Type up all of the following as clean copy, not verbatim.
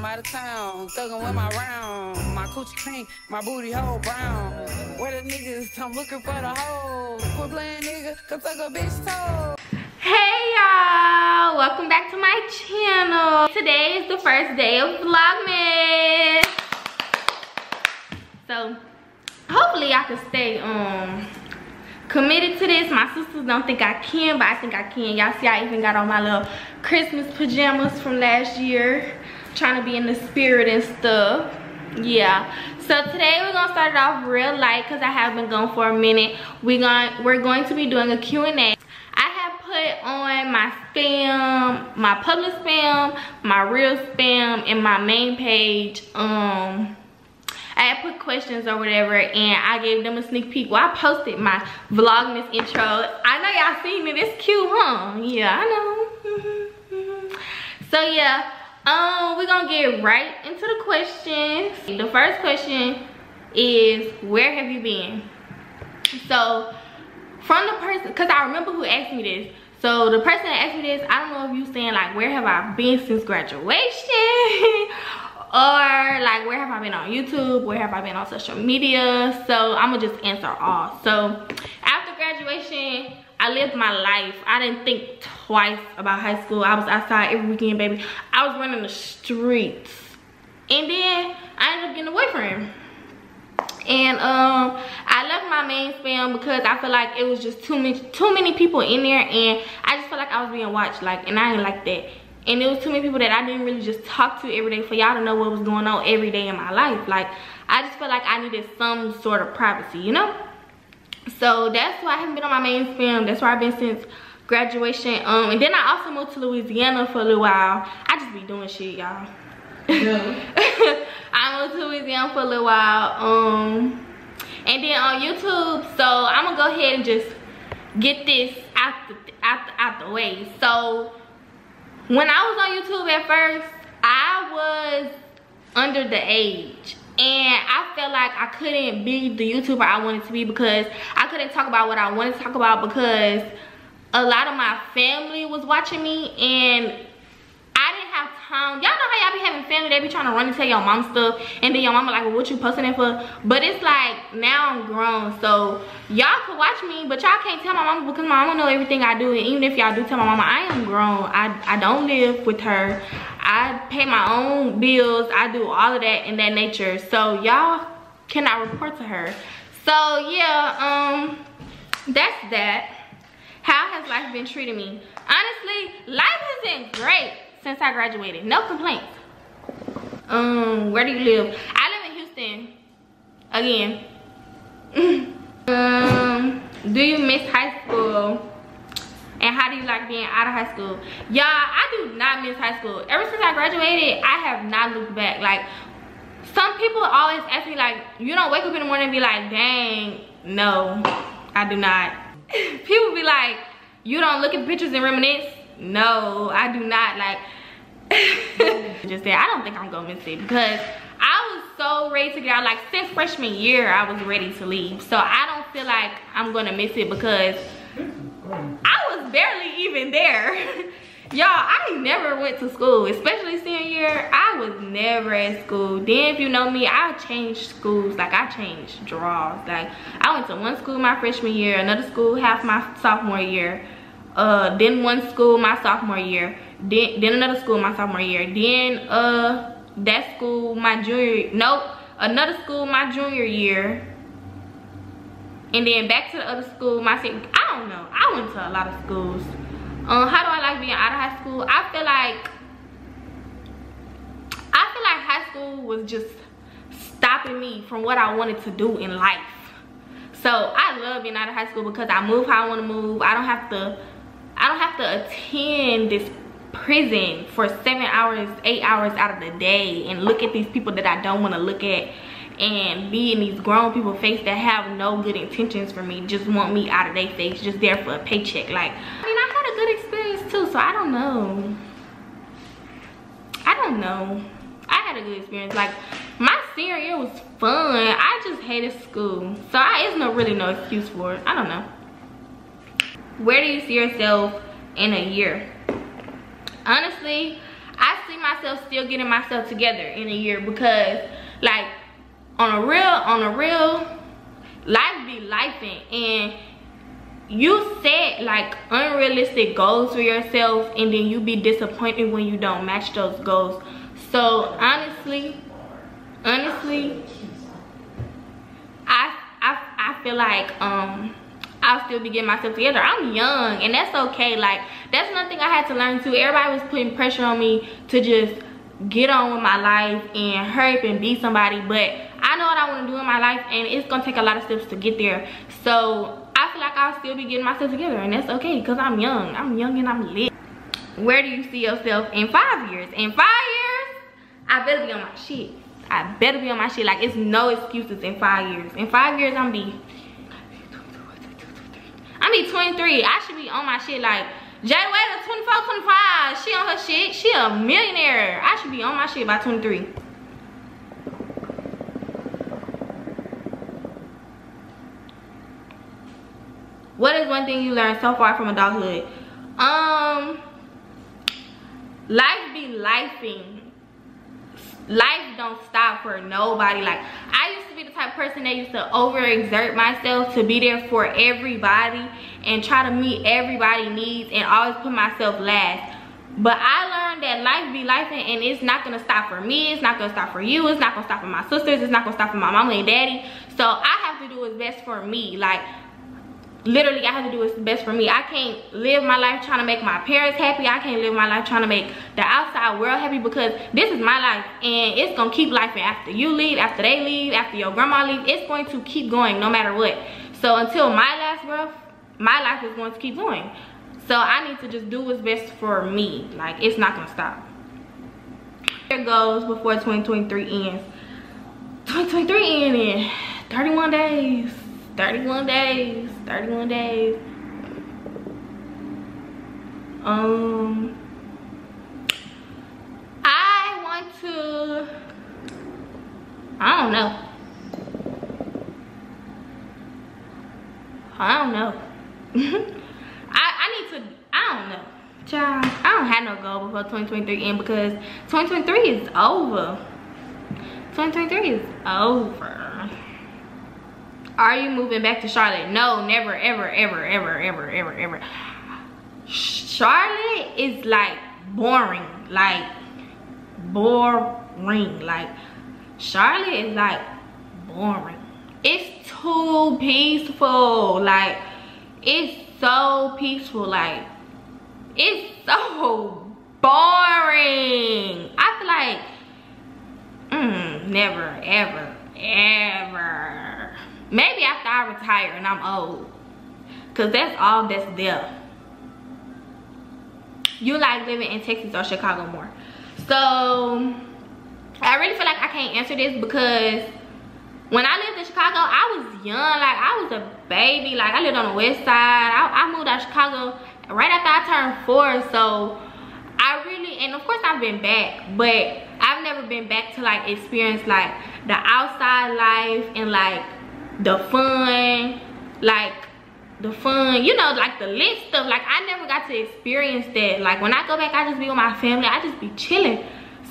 I'm out of town, thuggin' with my round. My coochie pink, my booty hole brown. Where the niggas? I'm looking for the hoes. Quit playing, nigga, come suck a bitch toe. Hey y'all, welcome back to my channel. Today is the first day of Vlogmas. So hopefully I can stay committed to this. My sisters don't think I can, but I think I can. Y'all see I even got on my little Christmas pajamas from last year, trying to be in the spirit and stuff. Yeah, so today we're gonna start it off real light because I have been gone for a minute. We're going to be doing a Q&A. I have put on my spam, my public spam, my real spam, and my main page. I had put questions or whatever, and I gave them a sneak peek. Well, I posted my Vlogmas intro. I know y'all seen it. It's cute, huh? Yeah, I know. So yeah, we're gonna get right into the questions. The first question is, where have you been? So from the person, because I remember who asked me this. So the person that asked me this, I don't know if you saying like, where have I been since graduation? Or like, where have I been on YouTube? Where have I been on social media? So I'm gonna just answer all. So after graduation, I lived my life. I didn't think twice about high school. I was outside every weekend, baby. I was running the streets. And then I ended up getting a boyfriend. And I left my main spam because I feel like it was just too many people in there, and I just felt like I was being watched, like, and I didn't like that. And it was too many people that I didn't really just talk to every day for y'all to know what was going on every day in my life. Like, I just felt like I needed some sort of privacy, you know? So that's why I haven't been on my main spam. That's where I've been since graduation. And then I also moved to Louisiana for a little while. I just be doing shit, y'all. Yeah. I moved to Louisiana for a little while. And then on YouTube, so I'm gonna go ahead and just get this out the way. So when I was on YouTube at first, I was under the age, and I felt like I couldn't be the YouTuber I wanted to be because I couldn't talk about what I wanted to talk about because a lot of my family was watching me, and I didn't have time. Y'all know how y'all be having family, they be trying to run and tell your mom stuff, and then your mama like, well, what you posting it for? But it's like, now I'm grown, so y'all could watch me, but y'all can't tell my mama because my mama know everything I do. And even if y'all do tell my mama, I am grown. I don't live with her. I pay my own bills. I do all of that in that nature, so y'all cannot report to her. So yeah, that's that. How has life been treating me? Honestly, life has been great since I graduated. No complaints. Where do you live? I live in Houston. Again. Do you miss high school? And how do you like being out of high school? Y'all, I do not miss high school. Ever since I graduated, I have not looked back. Like, some people always ask me like, you don't wake up in the morning and be like, dang. No, I do not. People be like, you don't look at pictures and reminisce? No, I do not. Like, just say I don't think I'm gonna miss it because I was so ready to get out. Like, since freshman year, I was ready to leave. So I don't feel like I'm gonna miss it because I was barely even there. Y'all, I never went to school, especially senior year. I was never at school. Then if you know me, I changed schools. Like, I changed draws. Like, I went to one school my freshman year, another school half my sophomore year, then one school my sophomore year, then another school my sophomore year, then that school my junior, nope, another school my junior year, and then back to the other school my senior. I don't know, I went to a lot of schools. How do I like being out of high school? I feel like high school was just stopping me from what I wanted to do in life. So I love being out of high school because I move how I want to move. I don't have to attend this prison for 7 hours, 8 hours out of the day and look at these people that I don't want to look at and be in these grown people's face that have no good intentions for me, just want me out of their face, just there for a paycheck. Like, I mean, I had a good experience too, so I don't know. I had a good experience. Like, my senior year was fun. I just hated school, so it's really no excuse for it. I don't know. Where do you see yourself in a year? Honestly, I see myself still getting myself together in a year, because like on a real, life be lifing, and you set like unrealistic goals for yourself, and then you be disappointed when you don't match those goals. So honestly, I feel like I'll still be getting myself together. I'm young, and that's okay. Like, that's nothing I had to learn too. Everybody was putting pressure on me to just get on with my life and hurry up and be somebody, but I know what I want to do in my life, and it's gonna take a lot of steps to get there. So I feel like I'll still be getting myself together, and that's okay, because I'm young and I'm lit. Where do you see yourself in 5 years? In 5 years, I better be on my shit. I better be on my shit. Like, it's no excuses in 5 years. In 5 years, I'm be 23. I should be on my shit. Like, Jada Waiter, 24, 25. She on her shit. She a millionaire. I should be on my shit by 23. What is one thing you learned so far from adulthood? Life be lifing. Life don't stop for nobody. Like, I used to be the type of person that used to overexert myself to be there for everybody and try to meet everybody's needs and always put myself last. But I learned that life be life, and it's not gonna stop for me. It's not gonna stop for you. It's not gonna stop for my sisters. It's not gonna stop for my mama and daddy. So I have to do what's best for me. Like, literally, I have to do what's best for me. I can't live my life trying to make my parents happy. I can't live my life trying to make the outside world happy, because this is my life, and it's gonna keep life. And after you leave, after they leave, after your grandma leave, it's going to keep going no matter what. So until my last breath, my life is going to keep going. So I need to just do what's best for me. Like, it's not gonna stop. Here goes before 2023 ends. 2023 ending. 31 days. 31 days. 31 days. I want to, I don't know. I don't know. Child, I don't have no goal before 2023 end, because 2023 is over. 2023 is over. Are you moving back to Charlotte? No, never, ever, ever, ever, ever, ever, ever. Charlotte is like boring. Like, boring. Like, Charlotte is like boring. It's too peaceful. Like, it's so peaceful. Like, it's so boring. I feel like never, ever, ever. Maybe after I retire and I'm old, cause that's all that's there. You like living in Texas or Chicago more? So I really feel like I can't answer this, because when I lived in Chicago, I was young. Like, I was a baby. Like, I lived on the west side. I moved out of Chicago right after I turned 4. So I really, and of course I've been back, but I've never been back to like experience like the outside life and like the fun, you know, like the lit stuff. Like, I never got to experience that. Like, when I go back, I just be with my family. I just be chilling.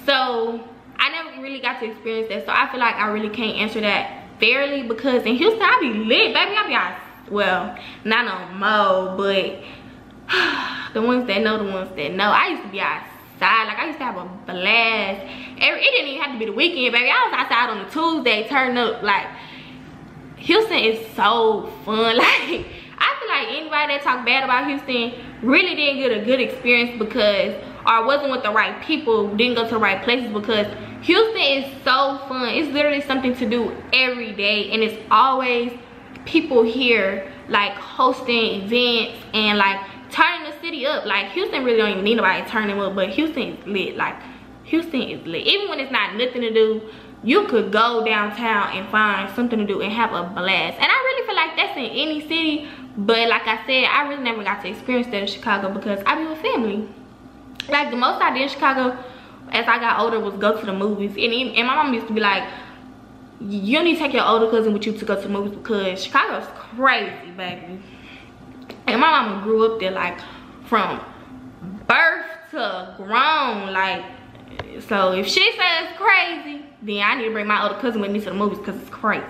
So I never really got to experience that. So I feel like I really can't answer that fairly, because in Houston I be lit, baby. I be out, well, not no more, but the ones that know, I used to be outside. Like, I used to have a blast. It didn't even have to be the weekend, baby. I was outside on a Tuesday, turning up. Like, Houston is so fun. Like, I feel like anybody that talk bad about Houston really didn't get a good experience, because, or wasn't with the right people, didn't go to the right places, because Houston is so fun. It's literally something to do every day, and it's always people here like hosting events and like turning the city up. Like, Houston really don't even need nobody to turn them up, but Houston is lit. Like, Houston is lit. Even when it's not nothing to do, you could go downtown and find something to do and have a blast. And I really feel like that's in any city, but like I said, I really never got to experience that in Chicago, because I be with family. Like, the most I did in Chicago as I got older was go to the movies. And my mom used to be like, you need to take your older cousin with you to go to the movies, because Chicago's crazy, baby. And my mama grew up there, like, from birth to grown. Like, it. So if she says it's crazy, then I need to bring my other cousin with me to the movies because it's crazy.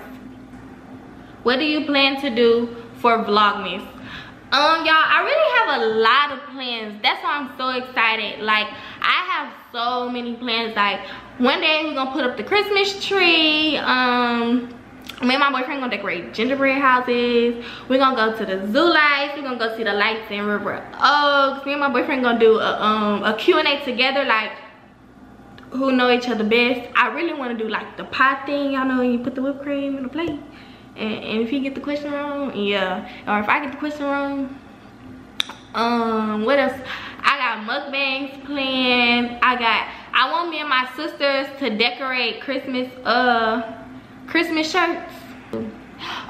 What do you plan to do for Vlogmas? Y'all, I really have a lot of plans. That's why I'm so excited. Like, I have so many plans. Like, one day we're gonna put up the Christmas tree. Me and my boyfriend gonna decorate gingerbread houses. We're gonna go to the zoo lights. We're gonna go see the lights in River Oaks. Me and my boyfriend gonna do a Q&A together, like who know each other best. I really want to do like the pie thing. Y'all know when you put the whipped cream in the plate, and if you get the question wrong, yeah, or if I get the question wrong, what else? I got mukbangs planned. I want me and my sisters to decorate Christmas shirts.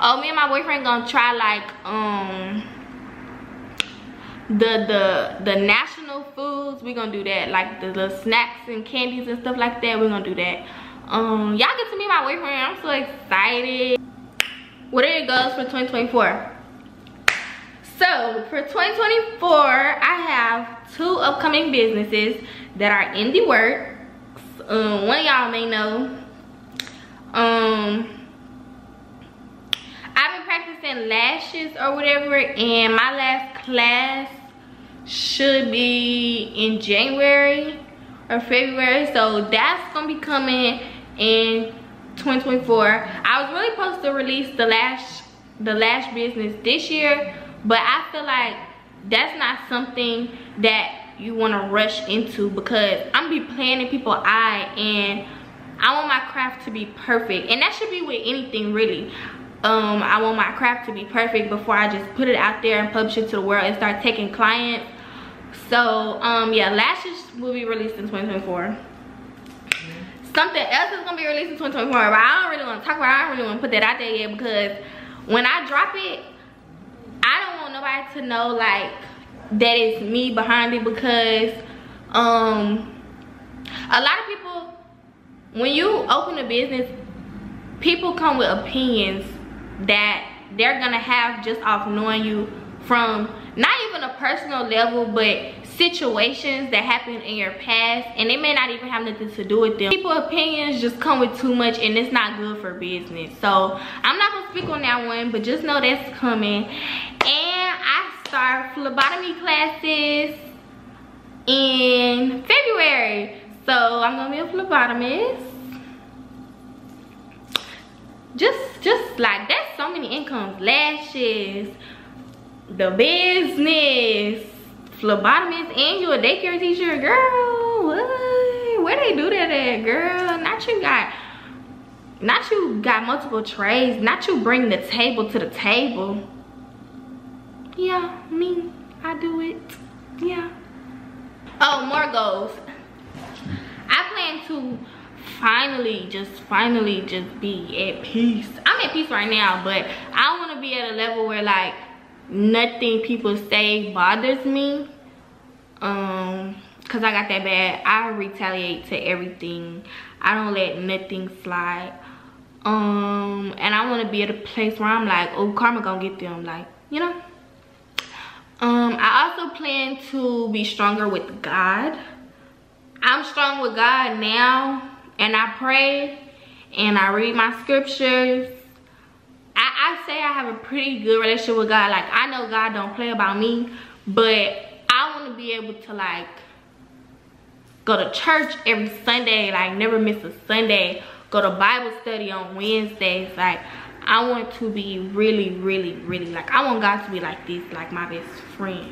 Oh, me and my boyfriend gonna try like the national foods. We gonna do that, like the snacks and candies and stuff like that. We're gonna do that. Y'all get to meet my boyfriend. I'm so excited. What are your goals for 2024? So for 2024, I have 2 upcoming businesses that are in the works. One of y'all may know. I've been practicing lashes or whatever, and my last class should be in January or February, so that's gonna be coming in 2024. I was really supposed to release the lash business this year, but I feel like that's not something that you want to rush into, because I'm gonna be playing in people's eye, and I want my craft to be perfect. And that should be with anything, really. I want my craft to be perfect before I just put it out there and publish it to the world and start taking clients. So yeah, lashes will be released in 2024. Something else is gonna be released in 2024, but I don't really want to talk about it. I don't really want to put that out there yet, because when I drop it, I don't want nobody to know like that it's me behind it, because a lot of people, when you open a business, people come with opinions that they're gonna have just off knowing you from not even a personal level, but situations that happened in your past, and they may not even have nothing to do with them. People's opinions just come with too much, and it's not good for business. So I'm not gonna speak on that one, but just know that's coming. And I start phlebotomy classes in February, so I'm gonna be a phlebotomist. Just like, that's so many incomes: lashes, the business, phlebotomist, and you a daycare teacher. Girl, what? Where they do that at, girl? Not you got multiple trades, not you bring the table to the table. Yeah, me, I do it. Yeah. Oh, more goals. I plan to finally just be at peace. I'm at peace right now, but I want to be at a level where like nothing people say bothers me, because I got that bad. I retaliate to everything. I don't let nothing slide. And I want to be at a place where I'm like, oh, karma gonna get them, like, you know. I also plan to be stronger with God. I'm strong with God now, and I pray and I read my scriptures. I say I have a pretty good relationship with God. Like, I know God don't play about me, but I want to be able to like go to church every Sunday, like never miss a Sunday, go to Bible study on Wednesdays. Like, I want to be really like, I want God to be like this, like my best friend.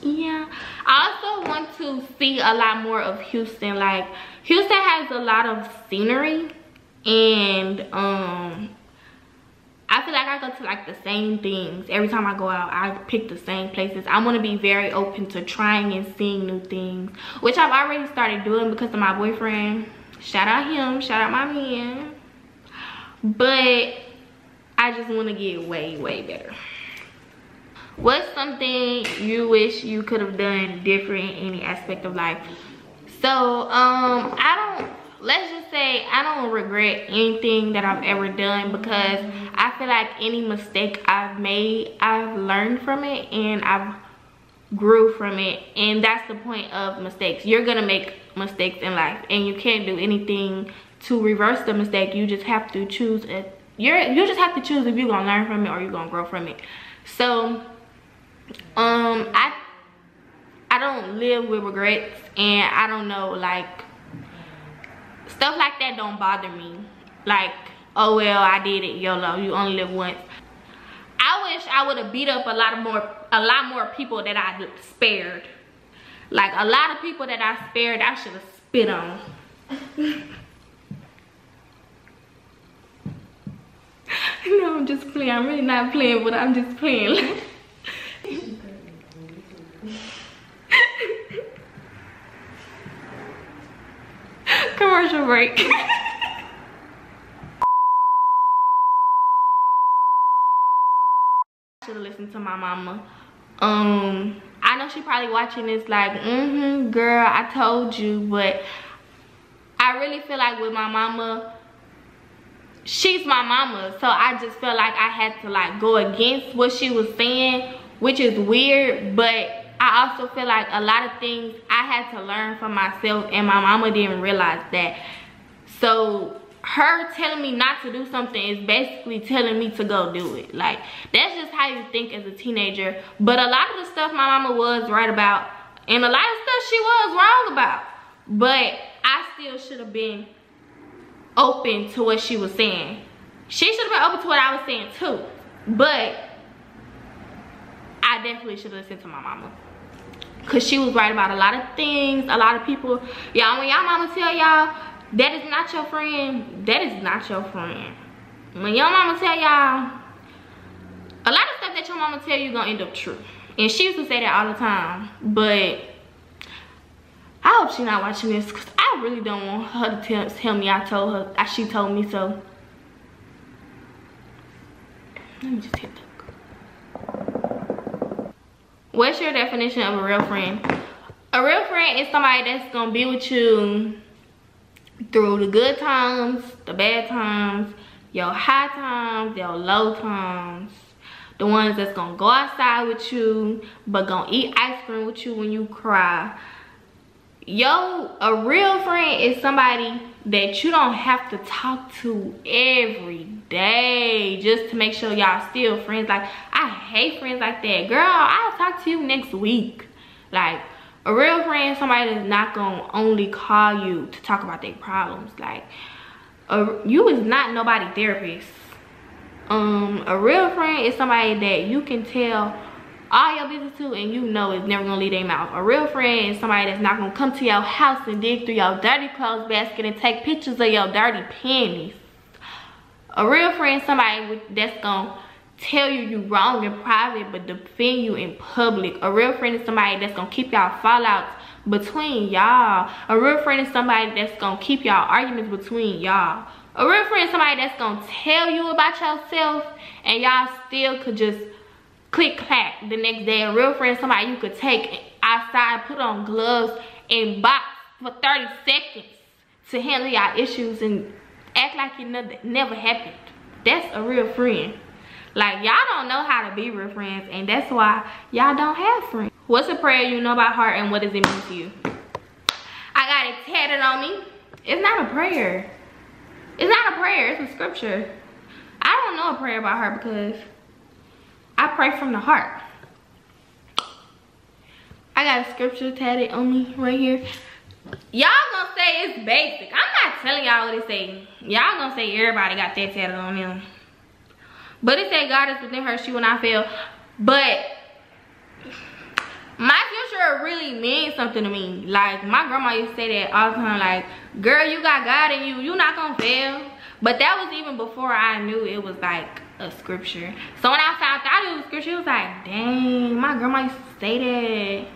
Yeah, I also want to see a lot more of Houston. Like, Houston has a lot of scenery, and I feel like I go to like the same things every time I go out. I pick the same places. I want to be very open to trying and seeing new things, which I've already started doing because of my boyfriend. Shout out him, shout out my man. But I just want to get way better. What's something you wish you could have done different in any aspect of life? So let's just say I don't regret anything that I've ever done, because I feel like any mistake I've made, I've learned from it, and I've grew from it. And that's the point of mistakes. You're gonna make mistakes in life, and you can't do anything to reverse the mistake. You just have to choose it. You just have to choose if you're gonna learn from it or you're gonna grow from it. So I don't live with regrets, and I don't know, like, stuff like that don't bother me. Like, oh well, I did it, YOLO, you only live once. I wish I would have beat up a lot more people that I spared. Like, a lot of people that I spared, I should have spit on. No, I'm just playing. I'm really not playing, but I'm just playing. Commercial break. I should have listened to my mama. I know she probably watching this like, girl, I told you. But I really feel like with my mama, she's my mama, so I just felt like I had to like go against what she was saying, which is weird. But I also feel like a lot of things I had to learn for myself, and my mama didn't realize that. So her telling me not to do something is basically telling me to go do it. Like, that's just how you think as a teenager. But a lot of the stuff my mama was right about, and a lot of stuff she was wrong about, but I still should have been open to what she was saying. She should have been open to what I was saying too, but I definitely should have listened to my mama, because she was right about a lot of things. A lot of people, y'all, when y'all mama tell y'all that is not your friend, that is not your friend. When your mama tell y'all, a lot of stuff that your mama tell you gonna end up true. And she used to say that all the time. But I hope she's not watching this, because I really don't want her to tell me I told her, she told me so. Let me just hit that. What's your definition of a real friend? A real friend is somebody that's gonna be with you through the good times, the bad times, your high times, your low times. The ones that's gonna go outside with you, but gonna eat ice cream with you when you cry. A real friend is somebody that you don't have to talk to every day just to make sure y'all still friends. Like, I hate friends like that. Girl, I'll talk to you next week. Like, a real friend is somebody that's not gonna only call you to talk about their problems. Like, you is not nobody therapist. A real friend is somebody that you can tell all your business to, and you know it's never gonna leave their mouth. A real friend is somebody that's not gonna come to your house and dig through your dirty clothes basket and take pictures of your dirty panties. A real friend is somebody that's gonna tell you wrong in private but defend you in public. A real friend is somebody that's gonna keep y'all fallouts between y'all. A real friend is somebody that's gonna keep y'all arguments between y'all. A real friend is somebody that's gonna tell you about yourself and y'all still could just click clack the next day. A real friend is somebody you could take outside, put on gloves, and box for 30 seconds to handle y'all issues and act like it never happened. That's a real friend. Like, y'all don't know how to be real friends, and that's why y'all don't have friends. What's a prayer you know by heart, and what does it mean to you? I got it tatted on me. It's not a prayer. It's not a prayer, it's a scripture. I don't know a prayer by heart because I pray from the heart. I got a scripture tatted on me right here. Y'all gonna say it's basic. I'm not telling y'all what it say. Y'all gonna say everybody got that tatted on them. But it said God is within her, she will not fail. But my future really means something to me. Like, my grandma used to say that all the time, like, girl, you got God in you, you not gonna fail. But that was even before I knew it was like a scripture. So when I found out it was a scripture, it was like, dang, my grandma used to say that.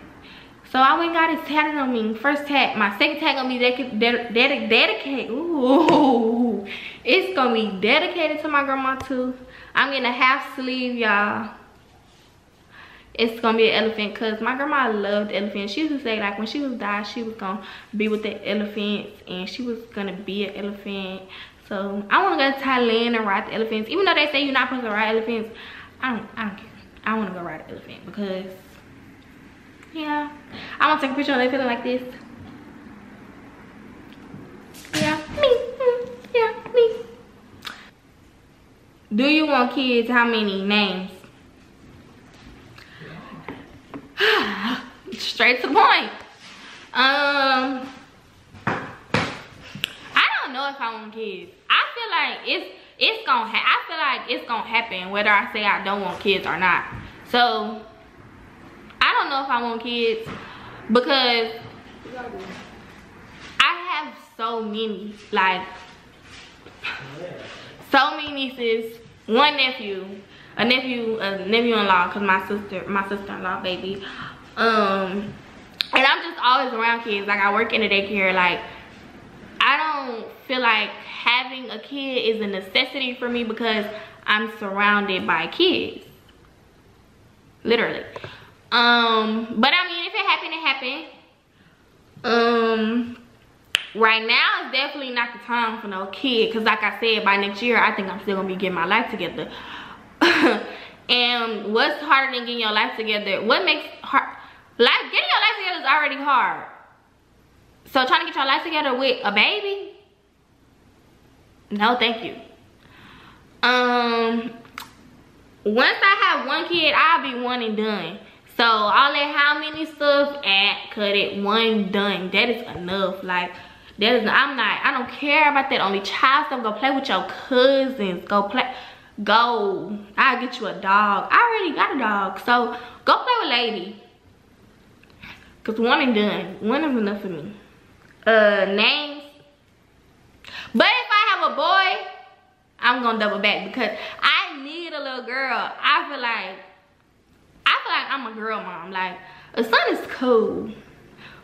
So I went and got it tatted on me. First tat, my second tat gonna be dedicated. Ooh, it's gonna be dedicated to my grandma too. I'm getting a half sleeve, y'all. It's gonna be an elephant, because my grandma loved elephants. She used to say, like, when she was dying, she was gonna be with the elephants, and she was gonna be an elephant. So I want to go to Thailand and ride the elephants. Even though they say you're not supposed to ride elephants, I don't care. I want to go ride an elephant because Yeah. I'm gonna take a picture of it feeling like this. Yeah, me. Yeah, me. Do you want kids? How many names? Straight to the point. I don't know if I want kids. I feel like it's gonna happen whether I say I don't want kids or not. So I don't know if I want kids because I have so many, like so many nieces, one nephew, a nephew-in-law, cause my sister-in-law baby. And I'm just always around kids. Like I work in a daycare. Like I don't feel like having a kid is a necessity for me because I'm surrounded by kids. Literally. But I mean, if it happened, it happened. Right now is definitely not the time for no kid, because like I said, by next year I think I'm still gonna be getting my life together. And what's harder than getting your life together? What makes hard? Like getting your life together is already hard. So trying to get your life together with a baby? No, thank you. Once I have one kid, I'll be one and done. So all that how many stuff, cut it, one done. That is enough. Like that is, I don't care about that only child stuff. Go play with your cousins. I'll get you a dog. I already got a dog. So go play with lady. Cause one and done. One is enough for me. Names. But if I have a boy, I'm gonna double back because I need a little girl. I feel like I'm a girl mom. Like a son is cool,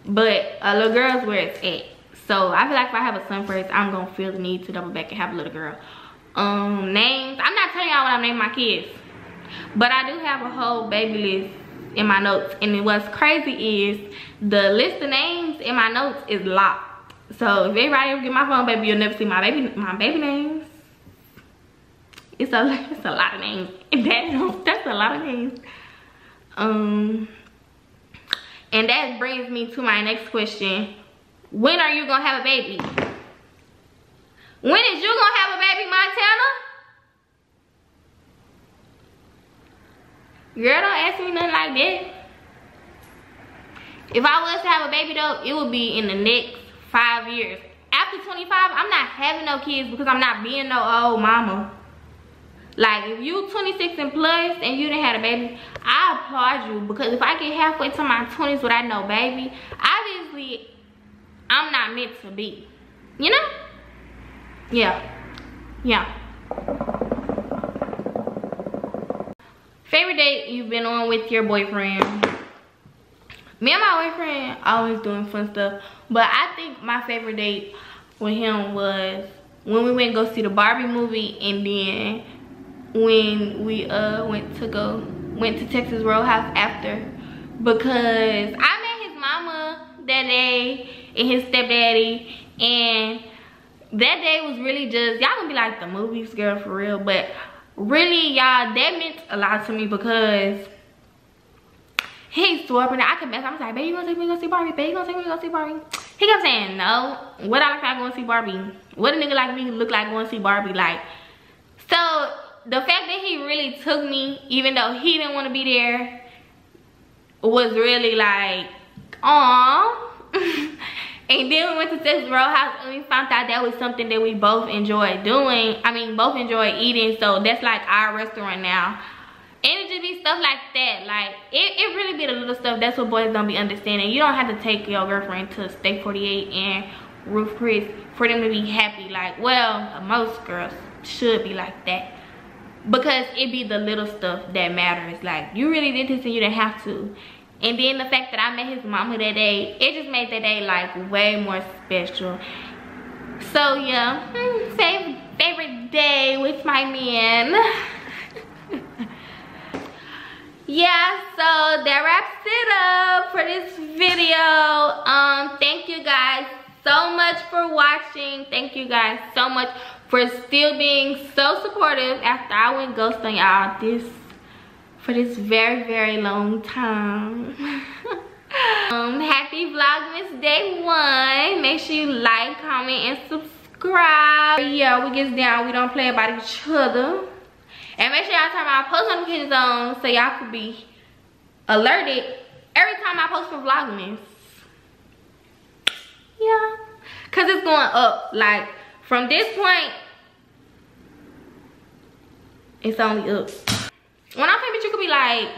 but a little girl's where it's at. So I feel like if I have a son first, I'm gonna feel the need to double back and have a little girl. Names. I'm not telling y'all what I'm naming my kids, but I do have a whole baby list in my notes. And what's crazy is the list of names in my notes is locked. So if everybody ever get my phone, baby, you'll never see my baby names. It's a lot of names. That's a lot of names. And that brings me to my next question. When are you gonna have a baby? When is you gonna have a baby, Montana? Girl, don't ask me nothing like that. If I was to have a baby though, it would be in the next 5 years. After 25, I'm not having no kids because I'm not being no old mama. Like if you 26 and plus and you didn't have a baby, I applaud you, because if I get halfway to my 20s without no baby, obviously I'm not meant to be. You know? Yeah. Favorite date you've been on with your boyfriend? Me and my boyfriend always doing fun stuff, but I think my favorite date with him was when we went to go see the Barbie movie, and then when we went to Texas Roadhouse after, because I met his mama that day and his stepdaddy, and that day was really just, y'all gonna be like the movies girl for real, but really y'all, that meant a lot to me because he swore up and I could mess. I was like, baby, you gonna take me to go see Barbie? Baby, you gonna take me to go see Barbie? He kept saying no. What I look like going to see Barbie? What a nigga like me look like going to see Barbie? Like, so the fact that he really took me, even though he didn't want to be there, was really like, aww. And then we went to Texas Roadhouse and we found out that was something that we both enjoy doing. I mean, both enjoy eating, so that's like our restaurant now. And it just be stuff like that. Like, it really be the little stuff. That's what boys don't be understanding. You don't have to take your girlfriend to Steak 48 and Ruth Chris for them to be happy. Like, well, most girls should be like that. Because it be the little stuff that matters. Like, you really did this and you didn't have to. And then the fact that I met his mama that day, it just made that day like way more special. So yeah, favorite day with my man. Yeah, so that wraps it up for this video. Thank you guys so much for watching. Thank you guys so much for still being so supportive after I went ghost on y'all for this very, very long time. Happy Vlogmas Day 1. Make sure you like, comment, and subscribe. Yeah, we get down. We don't play about each other. And make sure y'all turn my post notifications on so y'all could be alerted every time I post for Vlogmas. Yeah. Cause it's going up. Like from this point, it's only up. When I'm saying, you could be like,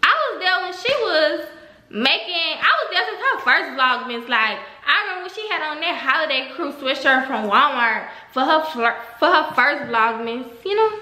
I was there when she was making, I was there since her first Vlogmas. Like, I remember when she had on that holiday crew sweatshirt from Walmart for her first Vlogmas, you know?